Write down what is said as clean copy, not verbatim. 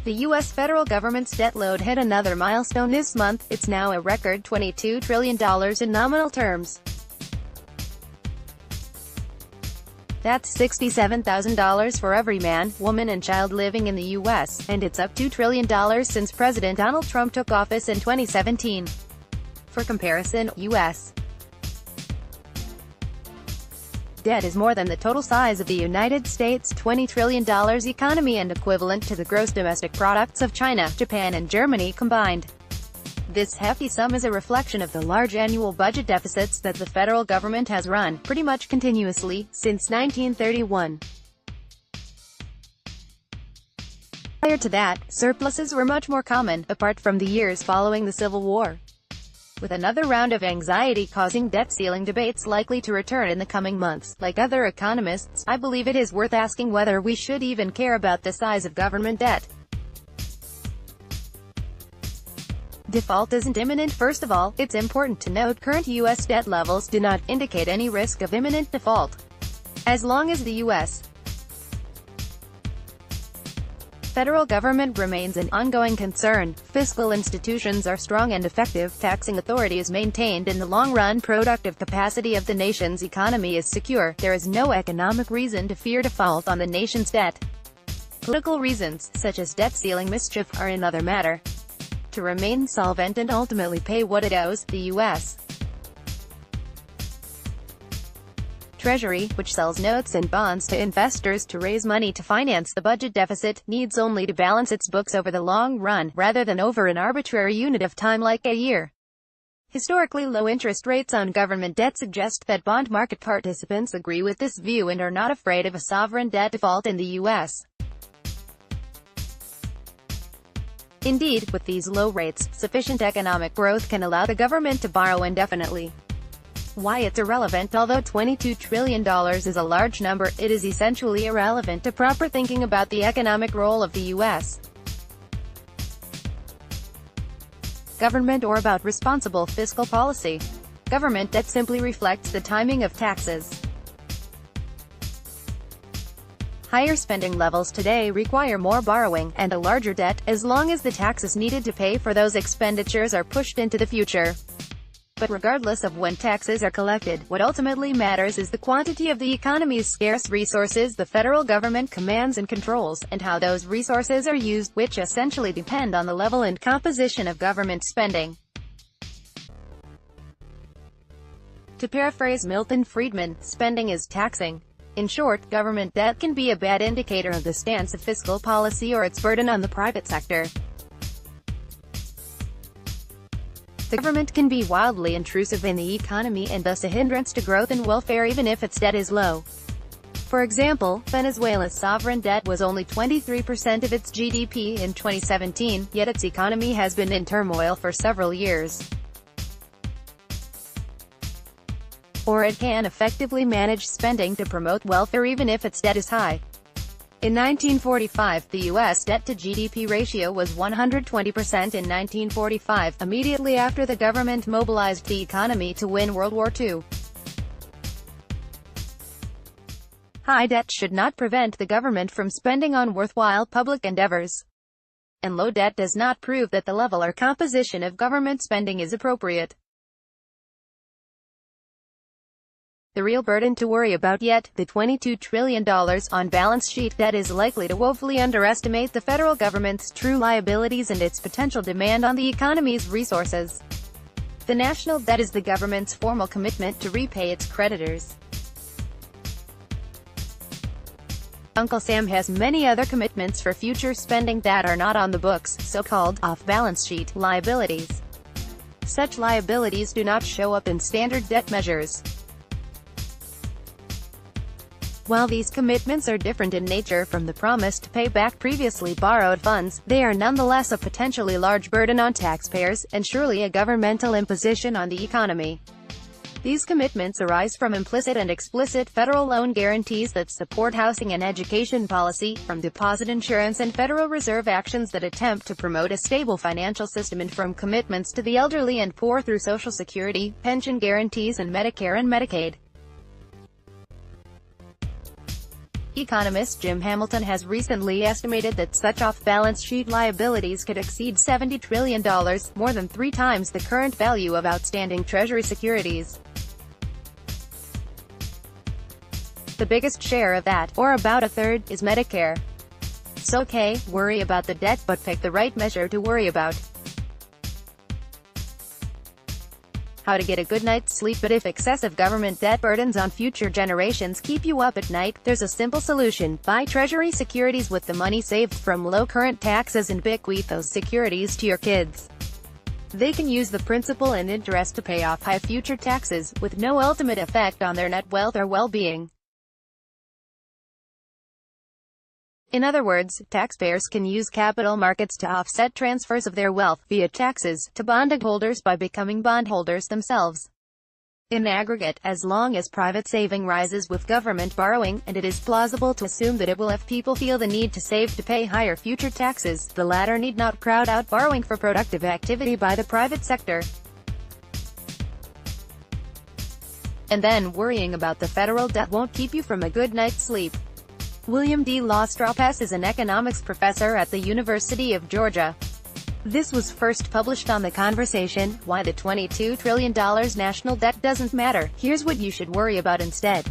The U.S. federal government's debt load hit another milestone this month. It's now a record $22 trillion in nominal terms. That's $67,000 for every man, woman and child living in the U.S., and it's up $2 trillion since President Donald Trump took office in 2017. For comparison, U.S. debt is more than the total size of the United States' $20 trillion economy and equivalent to the gross domestic products of China, Japan and Germany combined. This hefty sum is a reflection of the large annual budget deficits that the federal government has run, pretty much continuously, since 1931. Prior to that, surpluses were much more common, apart from the years following the Civil War. With another round of anxiety-causing debt ceiling debates likely to return in the coming months, like other economists, I believe it is worth asking whether we should even care about the size of government debt. Default isn't imminent. First of all, it's important to note current U.S. debt levels do not indicate any risk of imminent default. As long as the U.S. federal government remains an ongoing concern, fiscal institutions are strong and effective, taxing authority is maintained and the long-run productive capacity of the nation's economy is secure, there is no economic reason to fear default on the nation's debt. Political reasons, such as debt ceiling mischief, are another matter. To remain solvent and ultimately pay what it owes, the U.S. Treasury, which sells notes and bonds to investors to raise money to finance the budget deficit, needs only to balance its books over the long run, rather than over an arbitrary unit of time like a year. Historically low interest rates on government debt suggest that bond market participants agree with this view and are not afraid of a sovereign debt default in the U.S. Indeed, with these low rates, sufficient economic growth can allow the government to borrow indefinitely. Why it's irrelevant? Although $22 trillion is a large number, it is essentially irrelevant to proper thinking about the economic role of the U.S. government or about responsible fiscal policy. Government debt simply reflects the timing of taxes. Higher spending levels today require more borrowing, and a larger debt, as long as the taxes needed to pay for those expenditures are pushed into the future. But regardless of when taxes are collected, what ultimately matters is the quantity of the economy's scarce resources the federal government commands and controls, and how those resources are used, which essentially depend on the level and composition of government spending. To paraphrase Milton Friedman, spending is taxing. In short, government debt can be a bad indicator of the stance of fiscal policy or its burden on the private sector. The government can be wildly intrusive in the economy and thus a hindrance to growth and welfare even if its debt is low. For example, Venezuela's sovereign debt was only 23% of its GDP in 2017, yet its economy has been in turmoil for several years. Or it can effectively manage spending to promote welfare even if its debt is high. In 1945, the U.S. debt-to-GDP ratio was 120% in 1945, immediately after the government mobilized the economy to win World War II. High debt should not prevent the government from spending on worthwhile public endeavors. And low debt does not prove that the level or composition of government spending is appropriate. The real burden to worry about yet, the $22 trillion on balance sheet debt, is likely to woefully underestimate the federal government's true liabilities and its potential demand on the economy's resources. The national debt is the government's formal commitment to repay its creditors. Uncle Sam has many other commitments for future spending that are not on the books, so-called off-balance sheet liabilities. Such liabilities do not show up in standard debt measures. While these commitments are different in nature from the promise to pay back previously borrowed funds, they are nonetheless a potentially large burden on taxpayers, and surely a governmental imposition on the economy. These commitments arise from implicit and explicit federal loan guarantees that support housing and education policy, from deposit insurance and Federal Reserve actions that attempt to promote a stable financial system, and from commitments to the elderly and poor through Social Security, pension guarantees and Medicare and Medicaid. Economist Jim Hamilton has recently estimated that such off-balance sheet liabilities could exceed $70 trillion, more than 3 times the current value of outstanding Treasury securities. The biggest share of that, or about a third, is Medicare. So okay, worry about the debt, but pick the right measure to worry about. How to get a good night's sleep. But if excessive government debt burdens on future generations keep you up at night, there's a simple solution. Buy Treasury securities with the money saved from low current taxes and bequeath those securities to your kids. They can use the principal and interest to pay off high future taxes, with no ultimate effect on their net wealth or well-being. In other words, taxpayers can use capital markets to offset transfers of their wealth, via taxes, to bondholders by becoming bondholders themselves. In aggregate, as long as private saving rises with government borrowing, and it is plausible to assume that it will if people feel the need to save to pay higher future taxes, the latter need not crowd out borrowing for productive activity by the private sector. And then, worrying about the federal debt won't keep you from a good night's sleep. William D. Lostropes is an economics professor at the University of Georgia. This was first published on The Conversation, Why the $22 trillion National Debt Doesn't Matter. Here's what you should worry about instead.